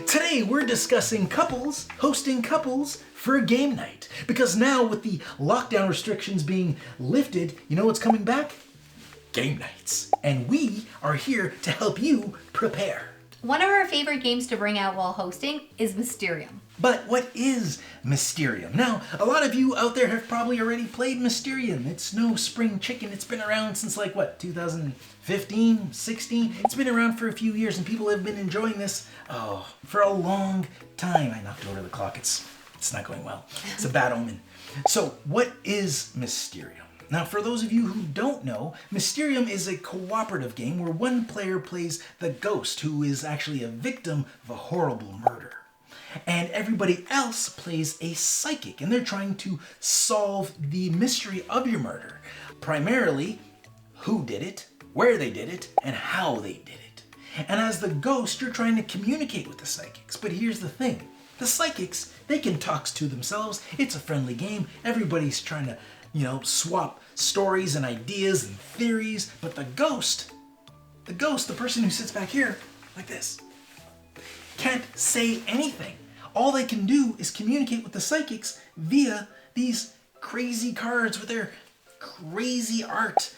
Today we're discussing couples hosting couples for a game night. Because now with the lockdown restrictions being lifted, you know what's coming back? Game nights. And we are here to help you prepare. One of our favorite games to bring out while hosting is Mysterium. But what is Mysterium? Now, a lot of you out there have probably already played Mysterium. It's no spring chicken. It's been around since 2015, 16? It's been around for a few years and people have been enjoying this, for a long time. I knocked over the clock. It's not going well. It's a bad omen. So, what is Mysterium? Now, for those of you who don't know, Mysterium is a cooperative game where one player plays the ghost, who is actually a victim of a horrible murder. And everybody else plays a psychic, and they're trying to solve the mystery of your murder. Primarily, who did it, where they did it, and how they did it. And as the ghost, you're trying to communicate with the psychics. But here's the thing. The psychics, they can talk to themselves. It's a friendly game. Everybody's trying to, swap stories and ideas and theories. But the ghost, the person who sits back here, like this, can't say anything. All they can do is communicate with the psychics via these crazy cards with their crazy art.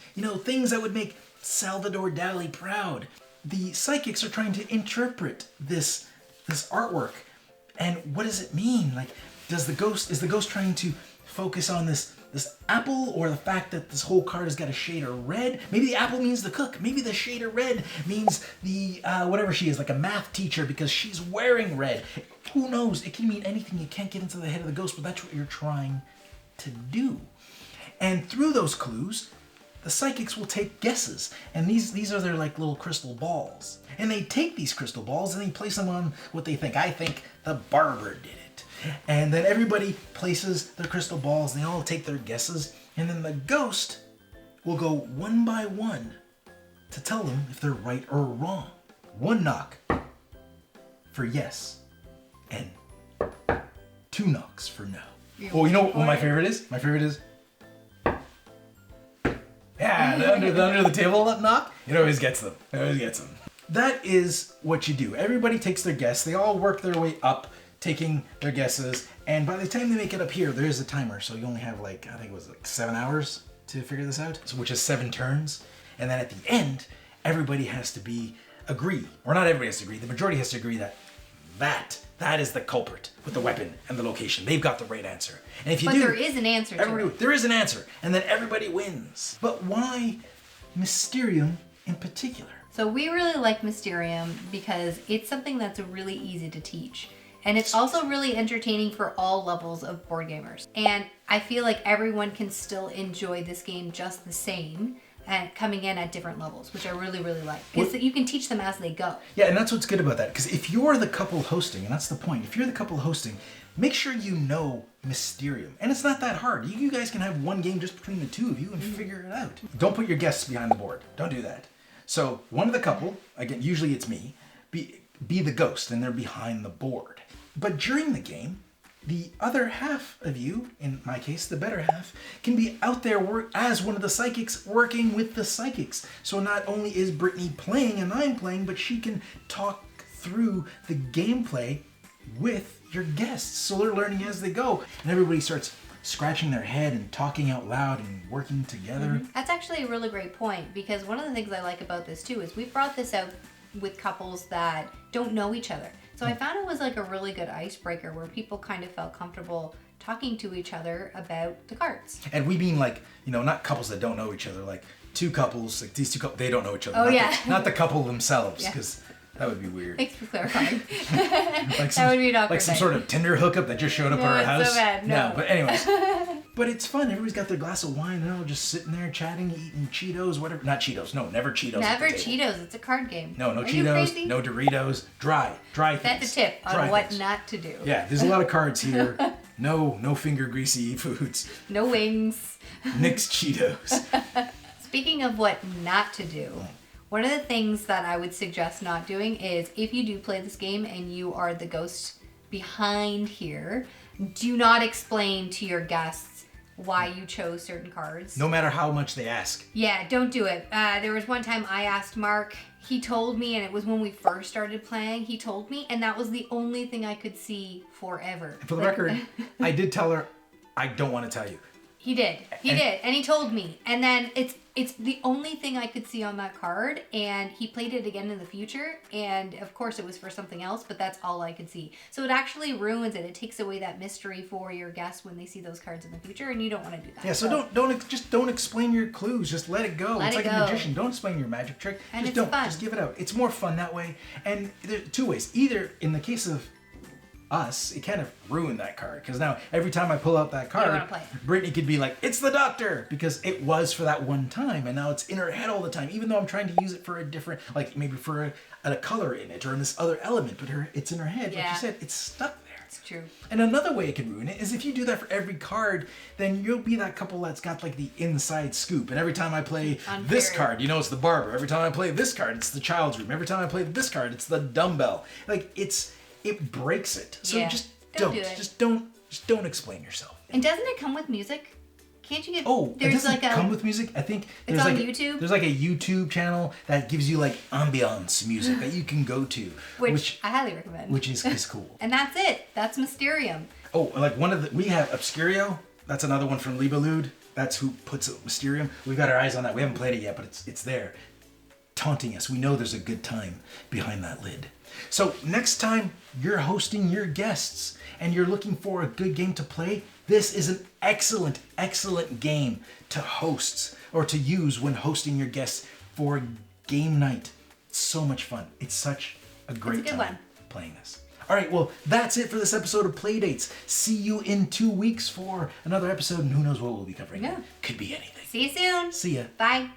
Things that would make Salvador Dali proud. The psychics are trying to interpret this artwork. And what does it mean? Is the ghost trying to focus on this apple, or the fact that this whole card has got a shade of red? Maybe the apple means the cook. Maybe the shade of red means the, whatever she is, like a math teacher because she's wearing red. Who knows? It can mean anything. You can't get into the head of the ghost, but that's what you're trying to do. And through those clues, the psychics will take guesses. And these are their little crystal balls. And they take these crystal balls and they place them on what they think. I think the barber did it. And then everybody places their crystal balls, and they all take their guesses, and then the ghost will go one by one to tell them if they're right or wrong. One knock for yes, and 2 knocks for no. Oh, you know what my favorite is? My favorite is, the under the table knock. It always gets them. That is what you do. Everybody takes their guess. They all work their way up, taking their guesses, and by the time they make it up here, there is a timer, so you only have I think it was 7 hours to figure this out, which is 7 turns, and then at the end, everybody has to agree, or not everybody has to agree, the majority has to agree that is the culprit with the weapon and the location. They've got the right answer. And if you do, there is an answer to it. There is an answer, and then everybody wins. But why Mysterium in particular? So we really like Mysterium because it's something that's really easy to teach. And it's also really entertaining for all levels of board gamers. And I feel like everyone can still enjoy this game just the same and coming in at different levels, which I really, really like. Because you can teach them as they go. Yeah, and that's what's good about that. Because if you're the couple hosting, and that's the point, if you're the couple hosting, make sure you know Mysterium. And it's not that hard. You guys can have one game just between the two of you and figure it out. Don't put your guests behind the board. Don't do that. So one of the couple, again, usually it's me, be the ghost, and they're behind the board. But during the game, the other half of you, in my case, the better half, can be out there as one of the psychics working with the psychics. So not only is Brittany playing and I'm playing, but she can talk through the gameplay with your guests. So they're learning as they go. And everybody starts scratching their head and talking out loud and working together. Mm-hmm. That's actually a really great point, because one of the things I like about this too is we've brought this out with couples that don't know each other. So I found it was a really good icebreaker where people kind of felt comfortable talking to each other about the cards. And we mean not couples that don't know each other, two couples, these two couples, they don't know each other. Oh, not the couple themselves, because that would be weird. Thanks for clarifying. That would be an awkward some sort of Tinder hookup that just showed up at our house. So bad. No, but anyways. But it's fun. Everybody's got their glass of wine, and they're all just sitting there chatting, eating Cheetos, whatever. Not Cheetos. No, never Cheetos. Never Cheetos. It's a card game. No Cheetos. No Doritos. Dry things. That's a tip on what not to do. Yeah, there's a lot of cards here. No finger greasy foods. No wings. Nix Cheetos. Speaking of what not to do, one of the things that I would suggest not doing is, if you do play this game and you are the ghost behind here, do not explain to your guests why you chose certain cards. No matter how much they ask. Yeah, don't do it. There was one time I asked Mark, he told me, and it was when we first started playing, he told me, and that was the only thing I could see forever. For the record, I did tell her, I don't want to tell you. He did. He did. And he told me. And then it's the only thing I could see on that card. And he played it again in the future. And of course it was for something else, but that's all I could see. So it actually ruins it. It takes away that mystery for your guests when they see those cards in the future. And you don't want to do that. Yeah, so don't explain your clues. Just let it go. It's like a magician. Don't explain your magic trick. And just it's don't. fun. Just give it out. It's more fun that way. And there are two ways. Either in the case of us, it kind of ruined that card because now every time I pull out that card, Brittany could be like, "It's the doctor," because it was for that one time, and now it's in her head all the time. Even though I'm trying to use it for a different, like maybe for a color in it or in this other element, but it's in her head. Yeah. Like you said, it's stuck there. It's true. And another way it can ruin it is if you do that for every card, then you'll be that couple that's got like the inside scoop. And every time I play this card, you know it's the barber. Every time I play this card, it's the child's room. Every time I play this card, it's the dumbbell. Like it breaks it. So just don't. Just don't explain yourself. And doesn't it come with music? Can't you get? Oh, it doesn't come with music. I think it's on YouTube. There's like a YouTube channel that gives you like ambiance music that you can go to, which I highly recommend. Which is cool. And that's it. That's Mysterium. Oh, like we have Obscurio. That's another one from Libalude. That's who puts Mysterium. We've got our eyes on that. We haven't played it yet, but it's there, taunting us. We know there's a good time behind that lid. So next time you're hosting your guests and you're looking for a good game to play, this is an excellent, excellent game to host or to use when hosting your guests for game night. It's so much fun. It's such a great time playing this. All right, well, that's it for this episode of Playdates. See you in 2 weeks for another episode, and who knows what we'll be covering. Yeah. Could be anything. See you soon. See ya. Bye.